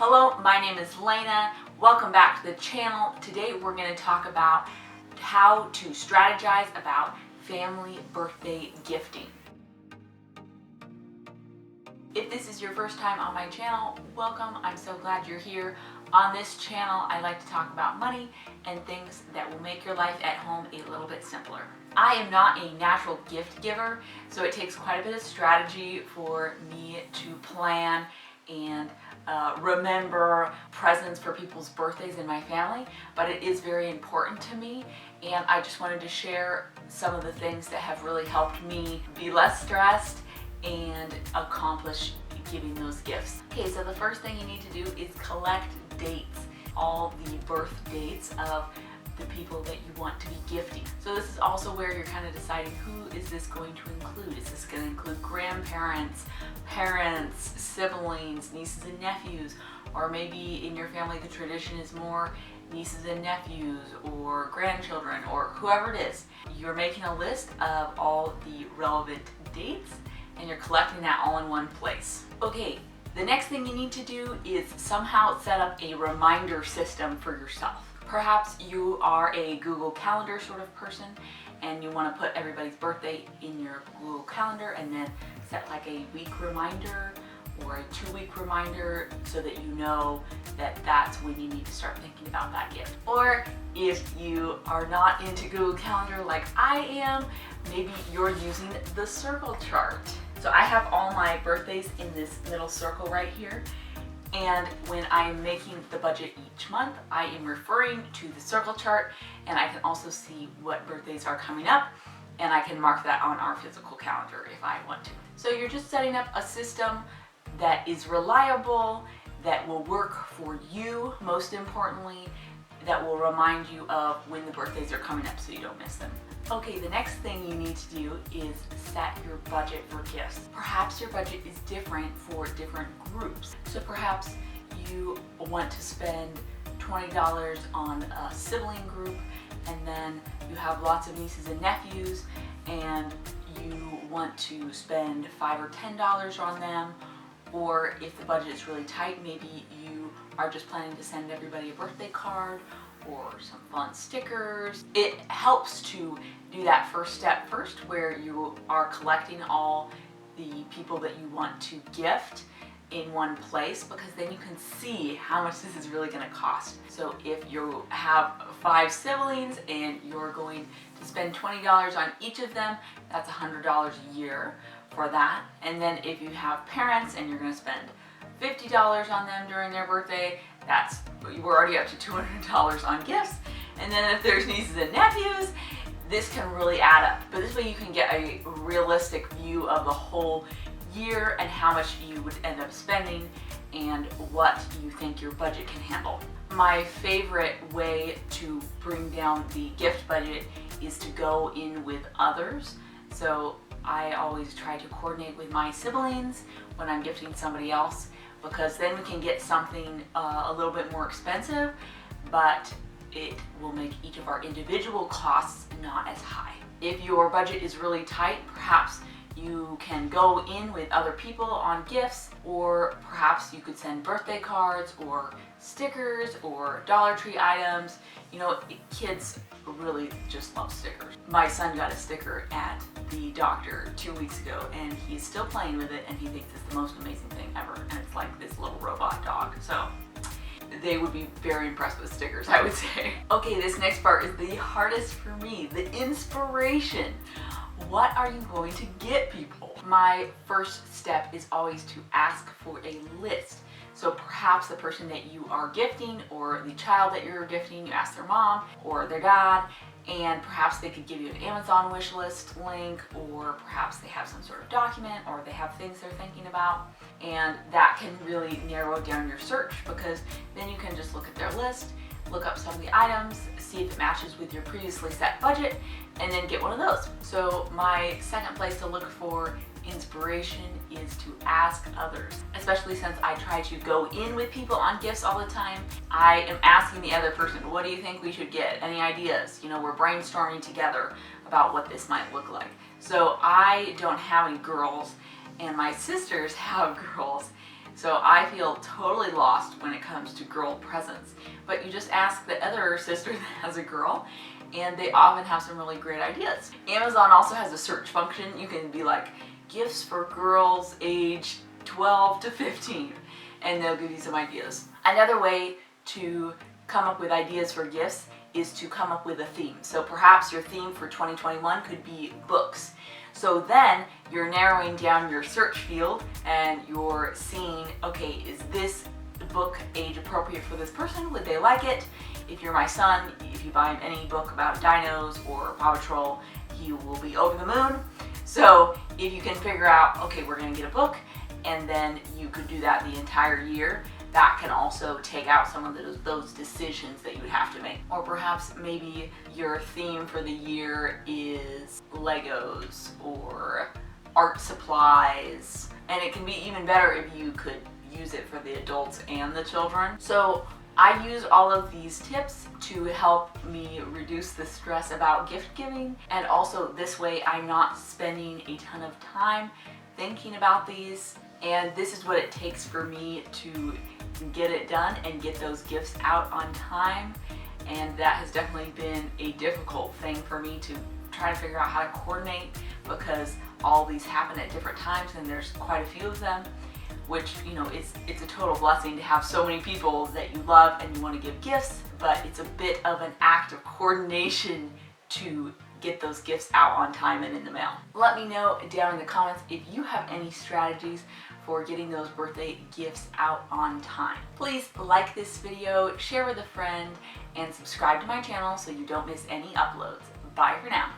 Hello, my name is Lena. Welcome back to the channel. Today we're going to talk about how to strategize about family birthday gifting. If this is your first time on my channel, welcome. I'm so glad you're here. On this channel, I like to talk about money and things that will make your life at home a little bit simpler. I am not a natural gift giver, so it takes quite a bit of strategy for me to plan and remember presents for people's birthdays in my family, but it is very important to me, and I just wanted to share some of the things that have really helped me be less stressed and accomplish giving those gifts. Okay, so the first thing you need to do is collect dates, all the birth dates of the people that you want to be gifting. So this is also where you're kind of deciding who is this going to include. Is this going to include grandparents, parents, siblings, nieces and nephews, or maybe in your family the tradition is more nieces and nephews or grandchildren or whoever it is. You're making a list of all the relevant dates and you're collecting that all in one place. Okay, the next thing you need to do is somehow set up a reminder system for yourself. Perhaps you are a Google Calendar sort of person and you want to put everybody's birthday in your Google Calendar and then set like a week reminder or a 2-week reminder so that you know that that's when you need to start thinking about that gift. Or if you are not into Google Calendar like I am, maybe you're using the circle chart. So I have all my birthdays in this middle circle right here. And when I'm making the budget each month, I am referring to the circle chart, and I can also see what birthdays are coming up, and I can mark that on our physical calendar if I want to. So you're just setting up a system that is reliable, that will work for you, most importantly, that will remind you of when the birthdays are coming up so you don't miss them. Okay, the next thing you need to do is set your budget for gifts. Perhaps your budget is different for different groups. So perhaps you want to spend $20 on a sibling group, and then you have lots of nieces and nephews, and you want to spend $5 or $10 on them. Or if the budget is really tight, maybe you are just planning to send everybody a birthday card or some fun stickers. It helps to do that first step first, where you are collecting all the people that you want to gift in one place, because then you can see how much this is really going to cost. So if you have 5 siblings and you're going to spend $20 on each of them, that's $100 a year for that. And then if you have parents and you're going to spend $50 on them during their birthday, we're already up to $200 on gifts. And then if there's nieces and nephews, this can really add up. But this way you can get a realistic view of the whole year and how much you would end up spending and what you think your budget can handle. My favorite way to bring down the gift budget is to go in with others. So I always try to coordinate with my siblings when I'm gifting somebody else, because then we can get something a little bit more expensive, but it will make each of our individual costs not as high. If your budget is really tight, perhaps you can go in with other people on gifts, or perhaps you could send birthday cards or stickers or Dollar Tree items. You know, kids really just love stickers. My son got a sticker at the doctor 2 weeks ago and he's still playing with it and he thinks it's the most amazing thing ever, and it's like this little robot dog. So they would be very impressed with stickers, I would say. Okay, this next part is the hardest for me, the inspiration. What are you going to get people? My first step is always to ask for a list. So perhaps the person that you are gifting, or the child that you're gifting, you ask their mom or their dad, and perhaps they could give you an Amazon wish list link, or perhaps they have some sort of document, or they have things they're thinking about, and that can really narrow down your search, because then you can just look at their list, look up some of the items, see if it matches with your previously set budget, and then get one of those. So my second place to look for inspiration is to ask others, especially since I try to go in with people on gifts all the time. I am asking the other person, what do you think we should get? Any ideas? You know, we're brainstorming together about what this might look like. So I don't have any girls, and my sisters have girls, So I feel totally lost when it comes to girl presents. But you just ask the other sister that has a girl, and they often have some really great ideas. Amazon also has a search function. You can be like, gifts for girls age 12 to 15, and they'll give you some ideas. Another way to come up with ideas for gifts is to come up with a theme. So perhaps your theme for 2021 could be books. So then you're narrowing down your search field and you're seeing, okay, is this book age appropriate for this person? Would they like it? If you're my son, if you buy him any book about dinos or Paw Patrol, he will be over the moon. So if you can figure out, okay, we're gonna get a book, and then you could do that the entire year, that can also take out some of those decisions that you would have to make. Or perhaps maybe your theme for the year is Legos or art supplies, and it can be even better if you could use it for the adults and the children. So I use all of these tips to help me reduce the stress about gift giving, and also this way I'm not spending a ton of time thinking about these, and this is what it takes for me to get it done and get those gifts out on time. And that has definitely been a difficult thing for me to try to figure out how to coordinate, because all these happen at different times and there's quite a few of them, which, you know, it's a total blessing to have so many people that you love and you want to give gifts, but it's a bit of an act of coordination to get those gifts out on time and in the mail. Let me know down in the comments if you have any strategies for getting those birthday gifts out on time. Please like this video, share with a friend, and subscribe to my channel so you don't miss any uploads. Bye for now.